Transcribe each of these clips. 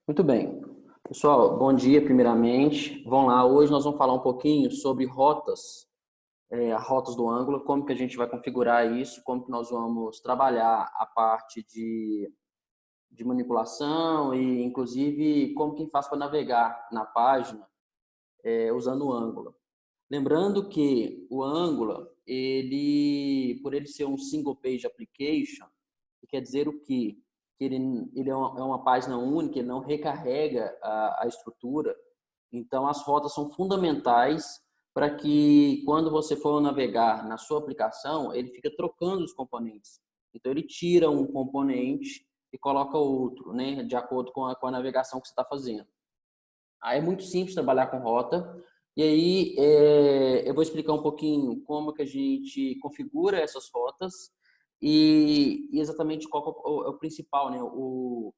Muito bem. Pessoal, bom dia primeiramente. Vamos lá, hoje nós vamos falar um pouquinho sobre rotas, rotas do Angular, como que a gente vai configurar isso, como que nós vamos trabalhar a parte de manipulação e, inclusive, como que faz para navegar na página usando o Angular. Lembrando que o Angular, por ele ser um single page application, quer dizer o quê? Que ele é uma página única, ele não recarrega a estrutura. Então, as rotas são fundamentais para que, quando você for navegar na sua aplicação, ele fica trocando os componentes. Então, ele tira um componente e coloca outro, né, de acordo com a navegação que você está fazendo. Aí é muito simples trabalhar com rota. E aí eu vou explicar um pouquinho como que a gente configura essas rotas e exatamente qual que é o principal, né? O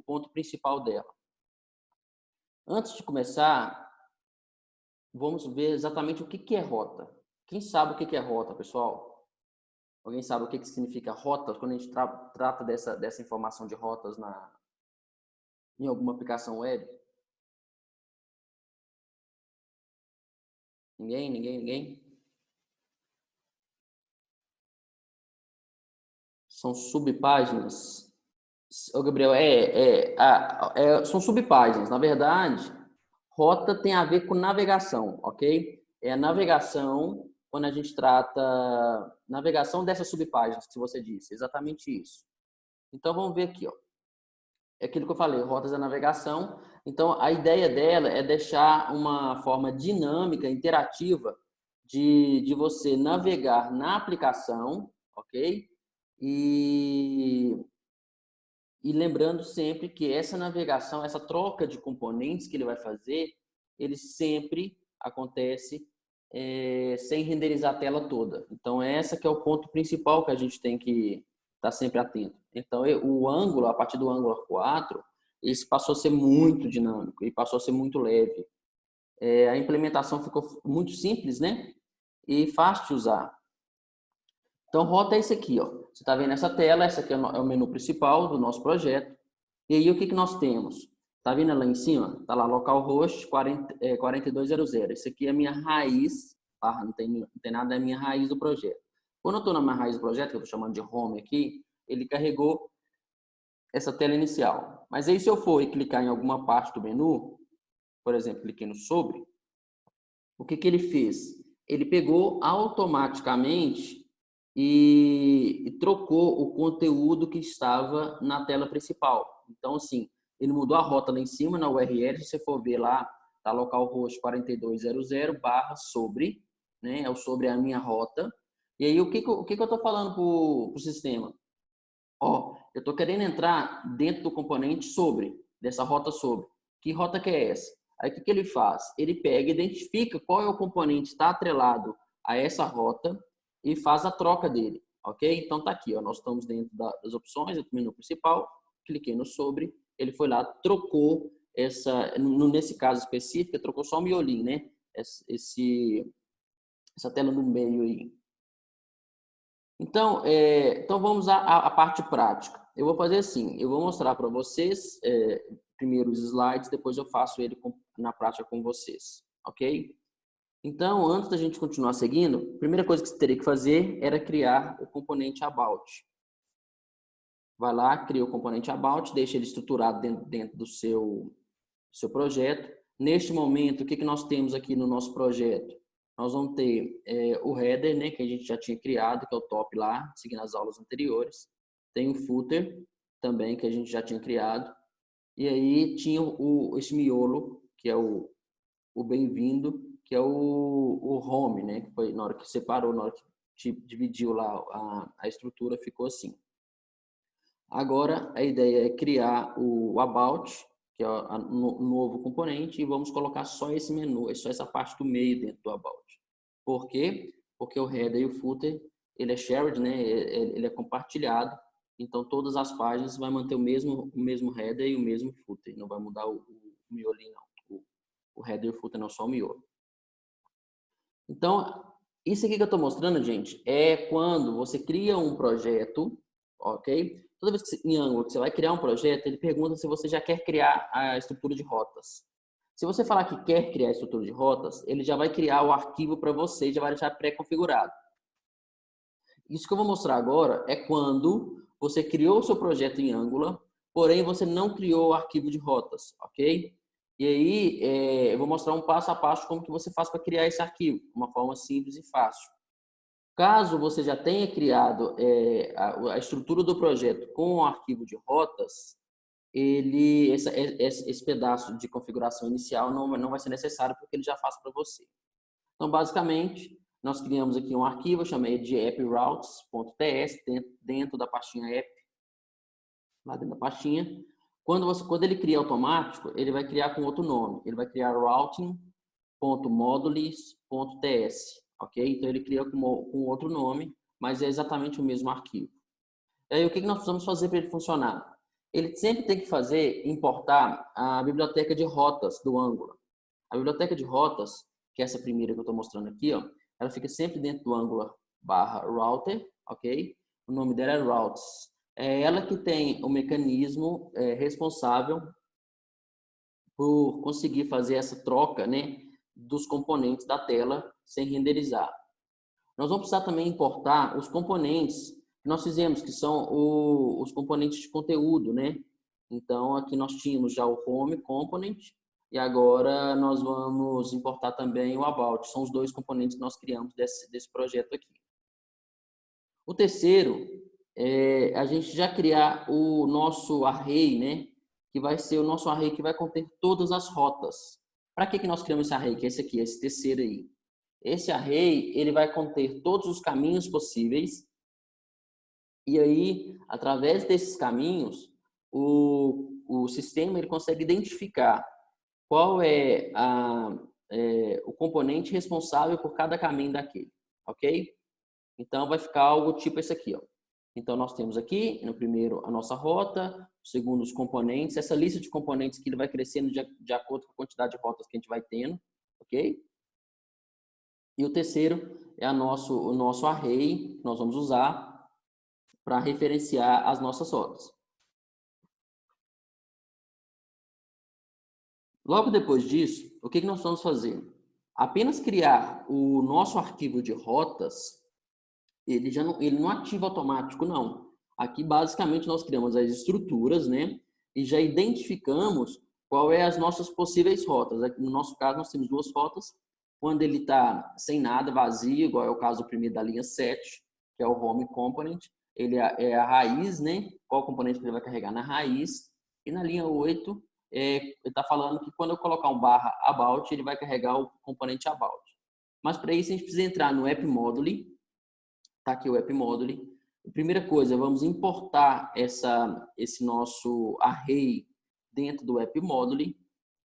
ponto principal dela. Antes de começar, vamos ver exatamente o que é rota. Quem sabe o que é rota, pessoal? Alguém sabe o que significa rota quando a gente trata dessa informação de rotas em alguma aplicação web? Ninguém? Ninguém? Ninguém? São subpáginas. Ô, Gabriel, são subpáginas. Na verdade, rota tem a ver com navegação, ok? É a navegação, quando a gente trata navegação dessas subpáginas que você disse, exatamente isso. Então, vamos ver aqui, ó. É aquilo que eu falei, rotas da navegação. Então, a ideia dela é deixar uma forma dinâmica, interativa, de você navegar na aplicação, ok? E lembrando sempre que essa navegação, essa troca de componentes que ele vai fazer, ele sempre acontece sem renderizar a tela toda. Então, essa que é o ponto principal que a gente tem que estar sempre atento. Então, o Angular, a partir do Angular 4, esse passou a ser muito dinâmico e passou a ser muito leve. A implementação ficou muito simples, né? E fácil de usar. Então, rota é esse aqui, ó. Você está vendo essa tela, essa aqui é o menu principal do nosso projeto. E aí, o que nós temos? Está vendo lá em cima? Está lá, localhost 4200. Esse aqui é a minha raiz, não tem nada, é a minha raiz do projeto. Quando eu estou na minha raiz do projeto, que eu estou chamando de home aqui, ele carregou essa tela inicial. Mas aí, se eu for clicar em alguma parte do menu, por exemplo, cliquei no sobre, o que ele fez? Ele pegou automaticamente e trocou o conteúdo que estava na tela principal. Então, assim, ele mudou a rota lá em cima na URL. Se você for ver lá, tá localhost 4200 barra sobre, né? É o sobre a minha rota. E aí, o que eu estou falando para o sistema? Ó, eu estou querendo entrar dentro do componente sobre, dessa rota sobre. Que rota que é essa? Aí o que ele faz? Ele pega, identifica qual é o componente que está atrelado a essa rota e faz a troca dele, ok? Então tá aqui, ó, nós estamos dentro das opções do menu principal, cliquei no sobre, ele foi lá, trocou nesse caso específico, trocou só o miolinho, né? Essa tela no meio aí. Então vamos à parte prática. Eu vou fazer assim, eu vou mostrar para vocês primeiro os slides, depois eu faço ele na prática com vocês, ok? Então, antes da gente continuar seguindo, a primeira coisa que você teria que fazer era criar o componente about. Vai lá, cria o componente about, deixa ele estruturado dentro do seu projeto. Neste momento, o que nós temos aqui no nosso projeto? Nós vamos ter o header, né, que a gente já tinha criado, que é o top lá, seguindo as aulas anteriores. Tem o footer também, que a gente já tinha criado. E aí tinha esse miolo, que é o bem-vindo, que é o home, né, que foi na hora que separou, na hora que dividiu lá a estrutura, ficou assim. Agora, a ideia é criar o about, que é o novo componente, e vamos colocar só esse menu, só essa parte do meio dentro do about. Por quê? Porque o header e o footer, ele é shared, né? Ele é compartilhado, então todas as páginas vai manter o mesmo header e o mesmo footer, não vai mudar o miolinho, não. O header e o footer não, só o miolo. Então, isso aqui que eu estou mostrando, gente, é quando você cria um projeto, ok? Toda vez que você, em Angular, que você vai criar um projeto, ele pergunta se você já quer criar a estrutura de rotas. Se você falar que quer criar a estrutura de rotas, ele já vai criar o arquivo para você e já vai deixar pré-configurado. Isso que eu vou mostrar agora é quando você criou o seu projeto em Angular, porém você não criou o arquivo de rotas, ok? E aí, eu vou mostrar um passo a passo como que você faz para criar esse arquivo, de uma forma simples e fácil. Caso você já tenha criado a estrutura do projeto com o arquivo de rotas, esse pedaço de configuração inicial não vai ser necessário porque ele já faz para você. Então, basicamente, nós criamos aqui um arquivo, eu chamei de approutes.ts, dentro da pastinha app, lá dentro da pastinha. Quando ele cria automático, ele vai criar com outro nome. Ele vai criar routing.modules.ts, ok? Então, ele cria com outro nome, mas é exatamente o mesmo arquivo. E aí, o que nós precisamos fazer para ele funcionar? Ele sempre tem que importar a biblioteca de rotas do Angular. A biblioteca de rotas, que é essa primeira que eu estou mostrando aqui, ó, ela fica sempre dentro do Angular/router, ok? O nome dela é routes. É ela que tem o mecanismo responsável por conseguir fazer essa troca, né, dos componentes da tela sem renderizar. Nós vamos precisar também importar os componentes que nós fizemos, que são os componentes de conteúdo, né? Então, aqui nós tínhamos já o home component e agora nós vamos importar também o about. São os dois componentes que nós criamos desse projeto aqui. O terceiro é a gente já criar o nosso array, né? Que vai ser o nosso array que vai conter todas as rotas. Para que nós criamos esse array? Que é esse aqui, esse terceiro aí. Esse array, ele vai conter todos os caminhos possíveis. E aí, através desses caminhos, o sistema ele consegue identificar qual o componente responsável por cada caminho daquele, ok? Então, vai ficar algo tipo esse aqui, ó. Então, nós temos aqui, no primeiro, a nossa rota, no segundo, os componentes, essa lista de componentes que ele vai crescendo de acordo com a quantidade de rotas que a gente vai tendo, ok? E o terceiro é o nosso array, que nós vamos usar para referenciar as nossas rotas. Logo depois disso, o que nós vamos fazer? Apenas criar o nosso arquivo de rotas, ele não ativa automático, não. Aqui, basicamente, nós criamos as estruturas, né? E já identificamos qual é as nossas possíveis rotas. Aqui, no nosso caso, nós temos duas rotas. Quando ele está sem nada, vazio, igual é o caso primeiro da linha 7, que é o home component, ele é a raiz, né? Qual componente que ele vai carregar na raiz. E na linha 8, ele está falando que quando eu colocar um /about, ele vai carregar o componente about. Mas para isso a gente precisa entrar no app module. Está aqui o app module. Primeira coisa, vamos importar esse nosso array dentro do app module.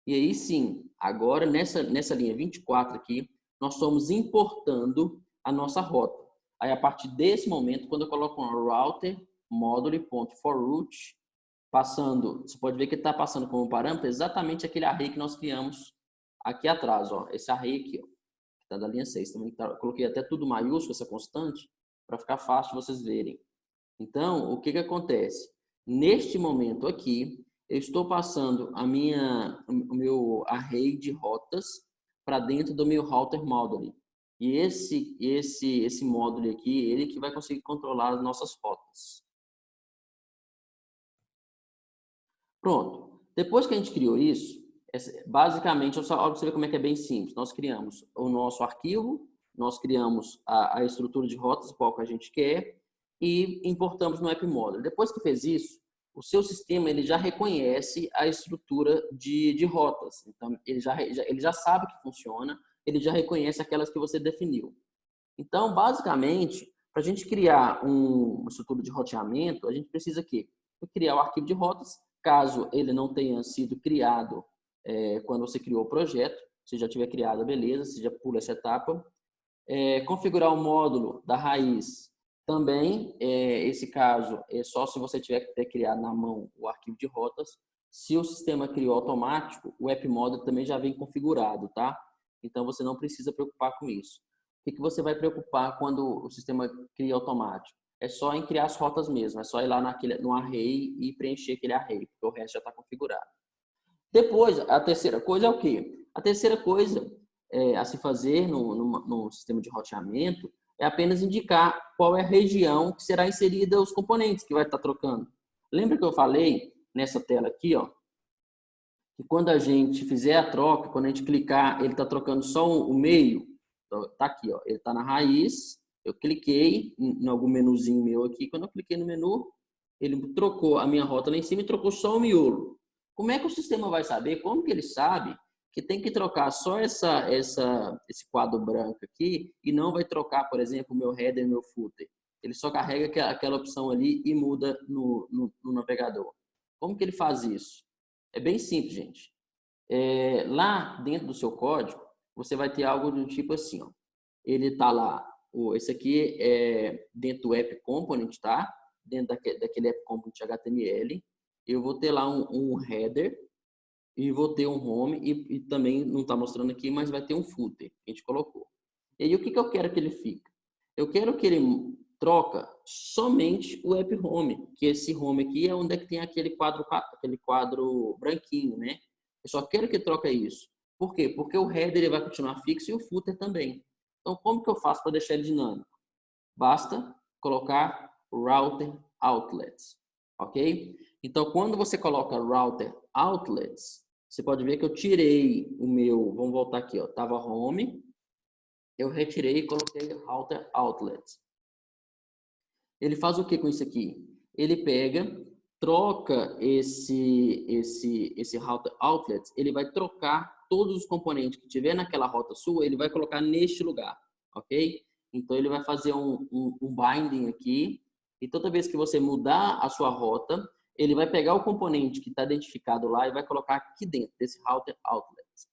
E aí sim, agora nessa linha 24 aqui, nós estamos importando a nossa rota. Aí a partir desse momento, quando eu coloco um router module.forRoute, passando, você pode ver que ele está passando como parâmetro exatamente aquele array que nós criamos aqui atrás, ó, esse array aqui, ó, que está da linha 6. Também coloquei até tudo maiúsculo, essa constante, para ficar fácil de vocês verem. Então, o que acontece? Neste momento aqui, eu estou passando o meu array de rotas para dentro do meu router module. E esse módulo aqui, ele que vai conseguir controlar as nossas rotas. Pronto. Depois que a gente criou isso, basicamente, só para você ver como é que é bem simples. Nós criamos o nosso arquivo, nós criamos a estrutura de rotas, qual que a gente quer, e importamos no app module. Depois que fez isso, o seu sistema ele já reconhece a estrutura de rotas. Então, ele já sabe que funciona, ele já reconhece aquelas que você definiu. Então, basicamente, para a gente criar uma estrutura de roteamento, a gente precisa aqui criar o arquivo de rotas, caso ele não tenha sido criado quando você criou o projeto. Se já tiver criado, beleza, você já pula essa etapa. Configurar o módulo da raiz também, esse caso é só se você tiver que ter criado na mão o arquivo de rotas. Se o sistema criou automático, o app module também já vem configurado, tá? Então você não precisa preocupar com isso. O que você vai preocupar quando o sistema cria automático? é só em criar as rotas mesmo. É só ir lá no array e preencher aquele array, porque o resto já está configurado. Depois, a terceira coisa é o quê? A terceira coisa a se fazer no sistema de roteamento é apenas indicar qual é a região que será inserida os componentes que vai estar trocando. Lembra que eu falei nessa tela aqui, ó, que quando a gente fizer a troca, quando a gente clicar, ele está trocando só o meio. Então, tá aqui, ó, ele está na raiz. Eu cliquei em algum menuzinho meu aqui. Quando eu cliquei no menu, ele trocou a minha rota lá em cima e trocou só o miolo. Como é que o sistema vai saber? Como que ele sabe que tem que trocar só esse quadro branco aqui e não vai trocar, por exemplo, o meu header e meu footer? Ele só carrega aquela opção ali e muda no navegador. Como que ele faz isso? É bem simples, gente. Lá dentro do seu código, você vai ter algo do tipo assim, ó. Ele está lá, esse aqui é dentro do App Component, tá? Dentro daquele App Component HTML. Eu vou ter lá um header e vou ter um home e também não está mostrando aqui, mas vai ter um footer que a gente colocou. E aí o que eu quero que ele fique? Eu quero que ele troca somente o app home, que esse home aqui é onde é que tem aquele quadro branquinho, né? Eu só quero que troque isso. Por quê? Porque o header ele vai continuar fixo e o footer também. Então, como que eu faço para deixar ele dinâmico? Basta colocar router outlets, ok? Então, quando você coloca router outlets, você pode ver que eu tirei o meu, vamos voltar aqui, ó, tava home, eu retirei e coloquei router outlets. Ele faz o que com isso aqui? Ele pega, troca esse router outlets, ele vai trocar todos os componentes que tiver naquela rota sua, ele vai colocar neste lugar, ok? Então ele vai fazer um binding aqui e toda vez que você mudar a sua rota, ele vai pegar o componente que está identificado lá e vai colocar aqui dentro desse router outlets.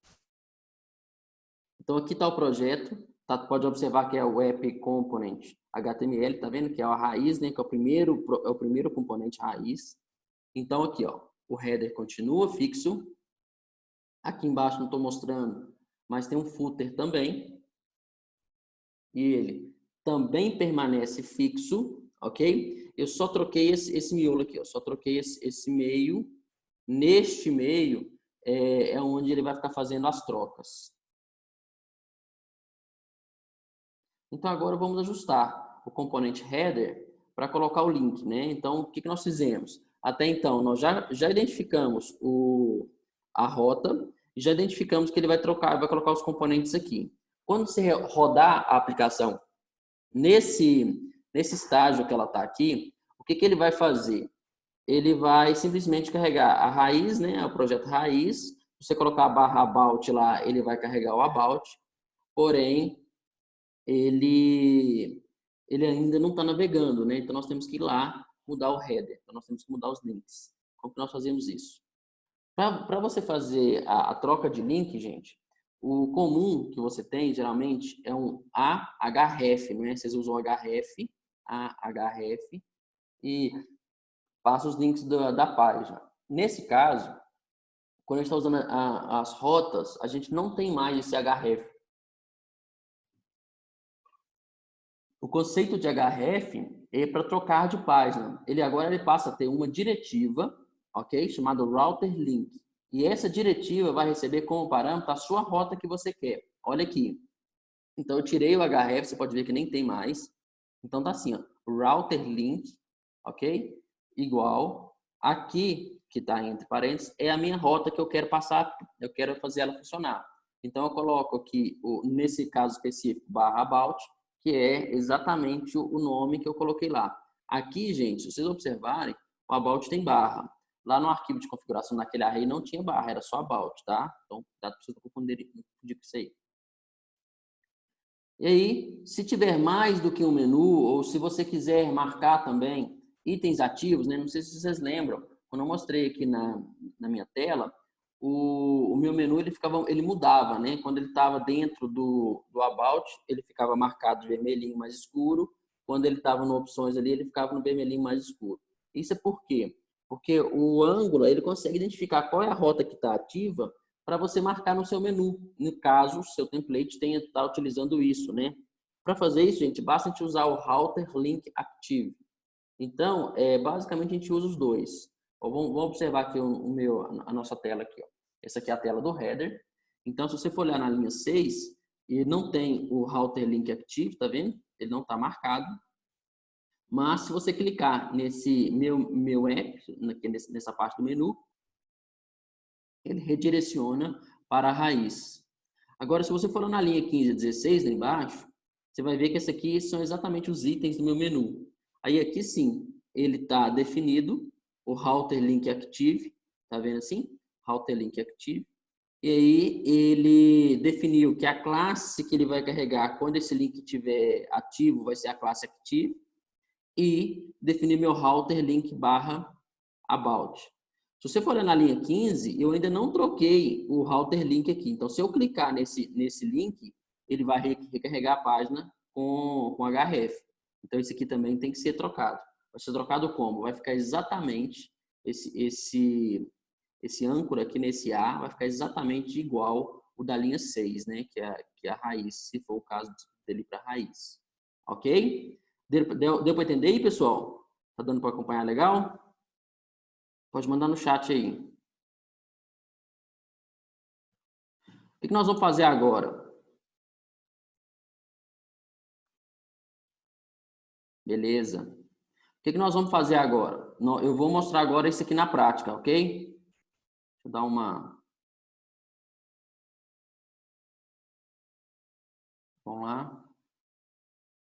Então aqui está o projeto, tá? Pode observar que é o App Component HTML, tá vendo que é a raiz, né? Que é o primeiro componente raiz. Então aqui, ó, o header continua fixo. Aqui embaixo não estou mostrando, mas tem um footer também. E ele também permanece fixo, ok? Eu só troquei esse miolo aqui, ó, só troquei esse meio. Neste meio é onde ele vai ficar fazendo as trocas. Então, agora vamos ajustar o componente header para colocar o link, né? Então, o que nós fizemos? Até então, nós já identificamos a rota e já identificamos que ele vai colocar os componentes aqui. Quando você rodar a aplicação nesse estágio que ela está aqui, o que ele vai fazer? Ele vai simplesmente carregar a raiz, né? O projeto raiz. Se você colocar a barra about lá, ele vai carregar o about. Porém, ele ainda não está navegando, né? Então nós temos que ir lá mudar o header, então nós temos que mudar os links. Como que nós fazemos isso? Para você fazer a troca de link, gente, o comum que você tem geralmente é um ahref, né? Vocês usam href, ahref e passa os links da página. Nesse caso, quando a gente está usando as rotas, a gente não tem mais esse href. O conceito de href é para trocar de página. Ele passa a ter uma diretiva, ok? Chamada router link. E essa diretiva vai receber como parâmetro a sua rota que você quer. Olha aqui. Então eu tirei o href, você pode ver que nem tem mais. Então tá assim, ó, router link, ok? Igual aqui que está entre parênteses é a minha rota que eu quero passar, eu quero fazer ela funcionar. Então eu coloco aqui nesse caso específico /about, que é exatamente o nome que eu coloquei lá. Aqui, gente, se vocês observarem, o about tem barra. Lá no arquivo de configuração naquele array não tinha barra, era só about, tá? Então, cuidado para vocês não confundirem com isso aí. E aí, se tiver mais do que um menu, ou se você quiser marcar também itens ativos, né? Não sei se vocês lembram, quando eu mostrei aqui na minha tela, o meu menu ele mudava, né? Quando ele estava dentro do About, ele ficava marcado de vermelhinho mais escuro. Quando ele estava no Opções ali, ele ficava no vermelhinho mais escuro. Isso é por quê? Porque o Angular, ele consegue identificar qual é a rota que está ativa para você marcar no seu menu, no caso o seu template está utilizando isso, né? Para fazer isso, gente, basta a gente usar o router link active. Então, basicamente a gente usa os dois. Vamos observar aqui a nossa tela aqui. Ó. Essa aqui é a tela do header. Então, se você for olhar na linha 6, ele não tem o router link active, tá vendo? Ele não está marcado. Mas se você clicar nesse meu app, nessa parte do menu, ele redireciona para a raiz. Agora, se você for na linha 15 e 16, lá embaixo, você vai ver que esse aqui são exatamente os itens do meu menu. Aí aqui sim, ele está definido, o router link active, tá vendo assim? Router link active. E aí ele definiu que a classe que ele vai carregar quando esse link estiver ativo vai ser a classe active. E definir meu router link barra about. Se você for na linha 15, eu ainda não troquei o router link aqui. Então, se eu clicar nesse link, ele vai recarregar a página com href. Então, esse aqui também tem que ser trocado. Vai ser trocado como? Vai ficar exatamente esse âncora aqui nesse A, vai ficar exatamente igual o da linha 6, né? Que é a raiz, se for o caso dele para raiz. Ok? Deu para entender aí, pessoal? Tá dando para acompanhar legal? Pode mandar no chat aí. O que nós vamos fazer agora? Beleza. O que nós vamos fazer agora? Eu vou mostrar agora isso aqui na prática, ok? Deixa eu dar uma... Vamos lá.